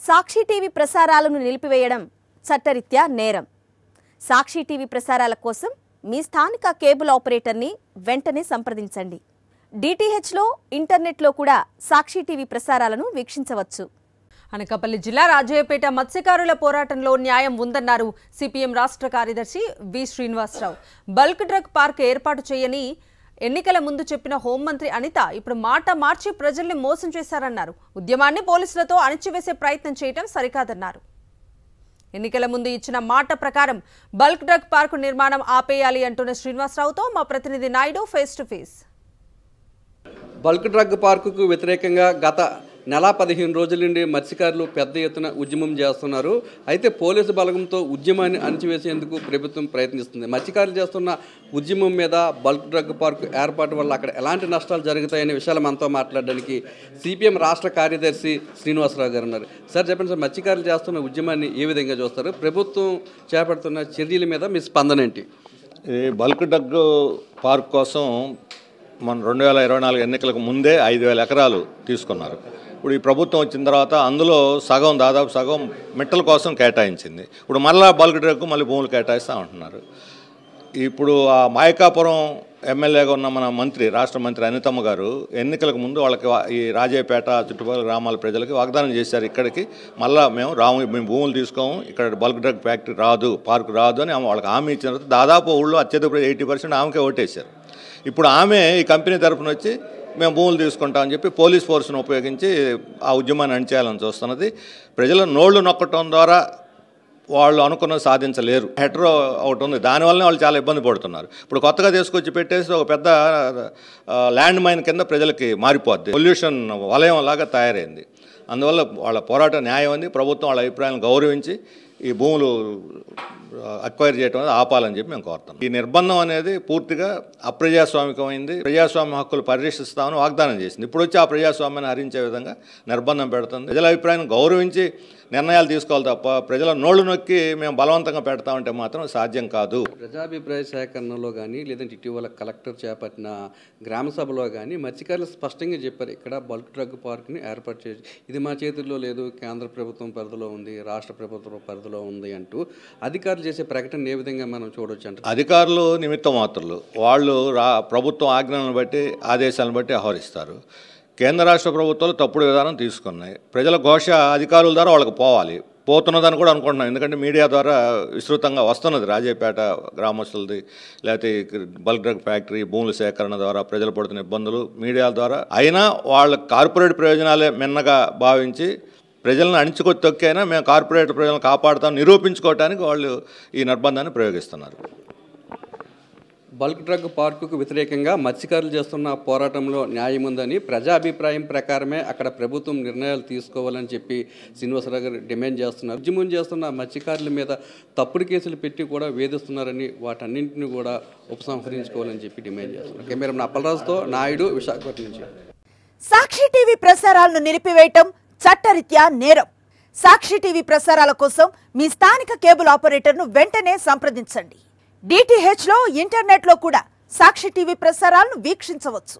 సాక్షి TV ప్రసారాలను నిలిపివేయడం చట్టరీత్యా నేరం. సాక్షి టీవీ ప్రసారాల కోసం మీ స్థానిక కేబుల్ ఆపరేటర్ని వెంటనే సంప్రదించండి. డిటిహెచ్లో, ఇంటర్నెట్లో కూడా సాక్షి టీవీ ప్రసారాలను వీక్షించవచ్చు. అనకాపల్లి జిల్లా రాజయ్యపేట మత్స్యకారుల పోరాటంలో న్యాయం ఉందన్నారు సిపిఎం రాష్ట్ర కార్యదర్శి వి శ్రీనివాసరావు. బల్క్ డ్రగ్ పార్క్ ఏర్పాటు చేయని ఎన్నికల ముందు చెప్పిన హోంమంత్రి అనిత ఇప్పుడు మాట మార్చి ప్రజల్ని మోసం చేశారన్నారు. ఉద్యమాన్ని పోలీసులతో అణిచివేసే ప్రయత్నం చేయడం సరికాదన్నారు. ఎన్నికల ముందు ఇచ్చిన మాట ప్రకారం బల్క్ డ్రగ్ పార్కు నిర్మాణం ఆపేయాలి అంటున్న శ్రీనివాసరావుతో మా ప్రతినిధి Naidu face to face. Bulk drug పార్కుకు వ్యతిరేకంగా గత నెల 15 రోజుల నుండి మత్స్యకారులు పెద్ద ఎత్తున ఉద్యమం చేస్తున్నారు. అయితే పోలీసు బలగంతో ఉద్యమాన్ని అణిచివేసేందుకు ప్రభుత్వం ప్రయత్నిస్తుంది. మత్స్యకారులు చేస్తున్న ఉద్యమం మీద బల్క్ డ్రగ్ పార్క్ ఏర్పాటు వల్ల అక్కడ ఎలాంటి నష్టాలు జరుగుతాయనే విషయాలు మనతో మాట్లాడడానికి సిపిఎం రాష్ట్ర కార్యదర్శి శ్రీనివాసరావు గారు ఉన్నారు. సార్ చెప్పండి సార్, మత్స్యకారులు చేస్తున్న ఉద్యమాన్ని ఏ విధంగా చూస్తారు? ప్రభుత్వం చేపడుతున్న చర్యల మీద మీ స్పందన ఏంటి? ఈ బల్క్ డ్రగ్ పార్క్ కోసం మన 2024 ఎన్నికలకు ముందే 5,000 ఎకరాలు తీసుకున్నారు. ఇప్పుడు ఈ ప్రభుత్వం వచ్చిన తర్వాత అందులో దాదాపు సగం మిట్టల కోసం కేటాయించింది. ఇప్పుడు మళ్ళీ బల్క్ డ్రగ్ మళ్ళీ భూములు కేటాయిస్తూ ఉంటున్నారు. ఇప్పుడు ఆ మాయకాపురం ఎమ్మెల్యేగా ఉన్న మన రాష్ట్ర మంత్రి అనితమ్మ గారు ఎన్నికలకు ముందు వాళ్ళకి ఈ రాజయ్యపేట చుట్టుపక్కల గ్రామాల ప్రజలకి వాగ్దానం చేశారు, ఇక్కడికి మళ్ళీ మేము భూములు తీసుకోము, ఇక్కడ బల్క్ డ్రగ్ ఫ్యాక్టరీ రాదు, పార్కు రాదు అని వాళ్ళకి హామీ ఇచ్చిన తర్వాత దాదాపు ఊళ్ళో అత్యధిక 80% ఆమెకే ఓటేశారు. ఇప్పుడు ఆమె ఈ కంపెనీ తరఫున వచ్చి మేము భూములు తీసుకుంటామని చెప్పి పోలీస్ ఫోర్స్ను ఉపయోగించి ఆ ఉద్యమాన్ని అణిచేయాలని చూస్తున్నది. ప్రజల నోళ్లు నొక్కటం ద్వారా వాళ్ళు అనుకున్నది సాధించలేరు. హెట్రో ఒకటి ఉంది, దానివల్లనే వాళ్ళు చాలా ఇబ్బంది పడుతున్నారు. ఇప్పుడు కొత్తగా తీసుకొచ్చి పెట్టేసి ఒక పెద్ద ల్యాండ్ మైన్ కింద ప్రజలకి మారిపోద్ది, పొల్యూషన్ వలయం లాగా తయారైంది. అందువల్ల వాళ్ళ పోరాట న్యాయం ఉంది. ప్రభుత్వం వాళ్ళ అభిప్రాయాలను గౌరవించి ఈ భూములు అక్వైర్ చేయడం అనేది ఆపాలని చెప్పి మేము కోరుతున్నాం. ఈ నిర్బంధం అనేది పూర్తిగా అప్రజాస్వామికమైంది. ప్రజాస్వామ్య హక్కులు పరిరక్షిస్తామని వాగ్దానం చేసింది. ఇప్పుడు వచ్చి ఆ ప్రజాస్వామ్యాన్ని హరించే విధంగా నిర్బంధం పెడుతుంది. ప్రజల అభిప్రాయాన్ని గౌరవించి నిర్ణయాలు తీసుకోవాలి తప్ప ప్రజల నోళ్లు నొక్కి మేము బలవంతంగా పెడతామంటే మాత్రం సాధ్యం కాదు. ప్రజాభిప్రాయ సేకరణలో కానీ లేదంటే ఇటీవల కలెక్టర్ చేపట్టిన గ్రామ సభలో కానీ మత్స్యకారులు స్పష్టంగా చెప్పారు, ఇక్కడ బల్క్ డ్రగ్ పార్క్ని ఏర్పాటు చేసి ఇది మా చేతుల్లో లేదు, కేంద్ర ప్రభుత్వం పరిధిలో ఉంది, రాష్ట్ర ప్రభుత్వం పరిధిలో ఉంది అంటూ అధికారులు చేసే ప్రకటన ఏ విధంగా మనం చూడవచ్చు అంటే? అధికారులు నిమిత్త మాత్రులు, వాళ్ళు ప్రభుత్వం ఆజ్ఞలను బట్టి ఆదేశాలను బట్టి వ్యవహరిస్తారు. కేంద్ర రాష్ట్ర ప్రభుత్వాలు తప్పుడు విధానం తీసుకున్నాయి. ప్రజల ఘోష అధికారుల ద్వారా వాళ్ళకి పోతున్నదని కూడా అనుకుంటున్నాం. ఎందుకంటే మీడియా ద్వారా విస్తృతంగా వస్తున్నది రాజయ్యపేట గ్రామస్తులది, లేకపోతే బల్క్ డ్రగ్ ఫ్యాక్టరీ భూముల సేకరణ ద్వారా ప్రజలు పడుతున్న ఇబ్బందులు మీడియా ద్వారా. అయినా వాళ్ళ కార్పొరేట్ ప్రయోజనాలే మిన్నగా భావించి ప్రజలను అణిచుకొచ్చి తొక్కైనా మేము కార్పొరేట్ ప్రజలను కాపాడుతాం నిరూపించుకోవడానికి వాళ్ళు ఈ నిర్బంధాన్ని ప్రయోగిస్తున్నారు. బల్క్ డ్రగ్ పార్కుకు వ్యతిరేకంగా మత్స్యకారులు చేస్తున్న పోరాటంలో న్యాయం ఉందని, ప్రజాభిప్రాయం ప్రకారమే అక్కడ ప్రభుత్వం నిర్ణయాలు తీసుకోవాలని చెప్పి శ్రీనివాసరావు గారు డిమాండ్ చేస్తున్నారు. ఉద్యమం చేస్తున్న మత్స్యకారుల మీద తప్పుడు కేసులు పెట్టి కూడా వేధిస్తున్నారని, వాటన్నింటినీ కూడా ఉపసంహరించుకోవాలని చెప్పి డిమాండ్ చేస్తున్నారు. కెమెరామెన్ అప్పలరాజుతో నాయుడు, విశాఖపట్నం నుంచి. సాక్షి టీవీ ప్రసారాలను నిలిపివేయటం చట్టరీత్యా నేరం. సాక్షి టీవీ ప్రసారాల కోసం మీ స్థానిక కేబుల్ ఆపరేటర్ను వెంటనే సంప్రదించండి. డిటిహెచ్లో, ఇంటర్నెట్లో కూడా సాక్షి టీవీ ప్రసారాలను వీక్షించవచ్చు.